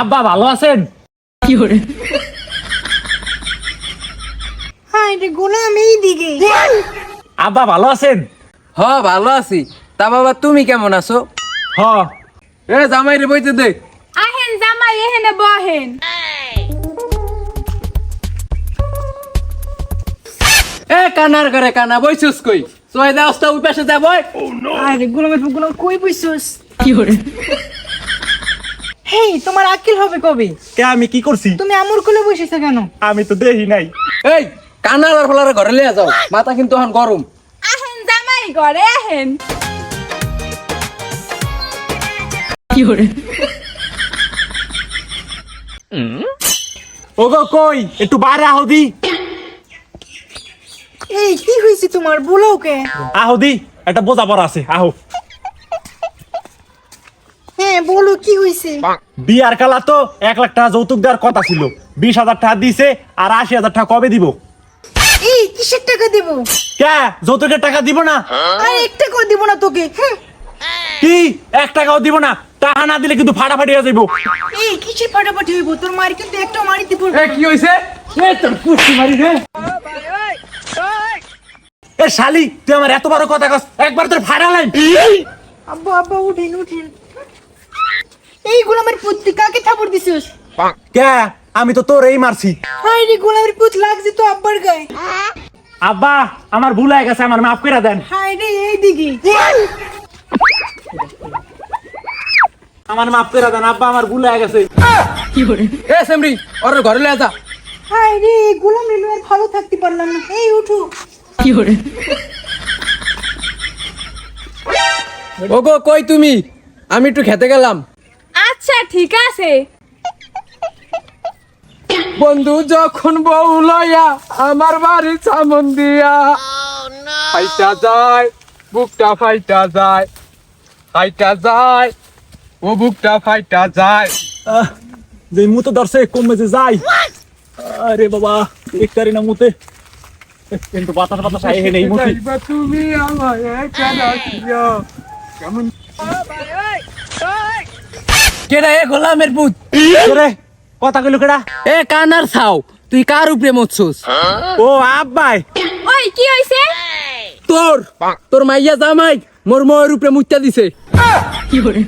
আব্বা ভালো আছেন? কি করে? হ্যাঁ রে গোলাম এইদিকে। আব্বা ভালো আছেন? হ ভালো আছি। তা বাবা তুমি কেমন আছো? হ। এ জামাই রে বইতে দে। আহেন জামাই এহেনে বহেন। এ কানার করে কানা বইছস কই? সয় দাও ওই পাশে যা বই। আরে গোলাম কই বইছস? কি করে? হেই তোমার আকিল হবে কবে? কে আমি কি করছি? তুমি আমর কোলে বসেছো কেন? আমি তো দেখি নাই। এই কানার আর ফলারে ঘরে লিয়া যাও। মাথা কিন্তু এখন গরম। আহেন জামাই ঘরে আহেন। কি করে? ওগো কই একটু বাইরে আহদি। এই কি হইছে তোমার বলো কে? আহদি একটা বোঝা পড়া আছে আহো। হ্যাঁ বলো কি হইছে? বিয়ার কালা তো 1 লাখ টাকা যৌতুক দেওয়ার কথা ছিল, 20,000 টাকা দিছে আর 80,000 টাকা কবে দিব? এই কিসের টাকা দেব? কে যৌতুকের টাকা দিব না? আরে একটা করে দিব না তোকে। কি 1 টাকাও দিব না? টাকা না দিলে কিন্তু ফাটাফাটি হয়ে যাইব। এই কিসের ফাটাফাটি হইব? তোর মার কিন্তু একটা মারিতে পড়বে। এ কি হইছে? এ তোর কুস্তি মারি রে। এ শালি তুই আমার এত বড় কথা কস, একবার তোর ফাড়ালাম। আব্বা উঠেন। এই গোলামের পুত তুই কাকে থাপড় দিছিস? কে আমি তো তোর এই মারছি। হাই রে গোলামের পুত লাগছে তো আব্বার গায়ে। আব্বা আমার ভুল হয়ে গেছে, আমার মাফ করে দেন। হাই রে এইদিকে। আমার মাফ করে দেন আব্বা, আমার ভুল হয়ে গেছে। কি করে? এ সেমরি ওর ঘরে লিয়া যা। হাই রে গোলাম রে আর ভালো থাকতে পারলাম না। এই উঠো। কি করে? ওগো কই তুমি? আমি একটু খেতে গেলাম। আচ্ছা ঠিক আছে। বন্ধু যখন বউ লইয়া আমার বাড়ি সামন দিয়া ফাইটা যায়, বুকটা ফাইটা যায়, ও বুকটা ফাইটা যায়। যে মুতে ধরছে কমে যে যাই। আরে বাবা একটারি না মুতে, কিন্তু বাতাস আই হে নেই মুতি। যাইবা তুমি আমায় কেন কিয়া কেমন কেডা এ গোলামের পুত? রে কথা কইলো কেডা? এ কানার ছাও, তুই কার উপরে মরছস? ও আব্বাই। ওই কি হইছে? তোর মাইয়া জামাই মোর মোর উপরে মুত্তা দিছে। কি করে?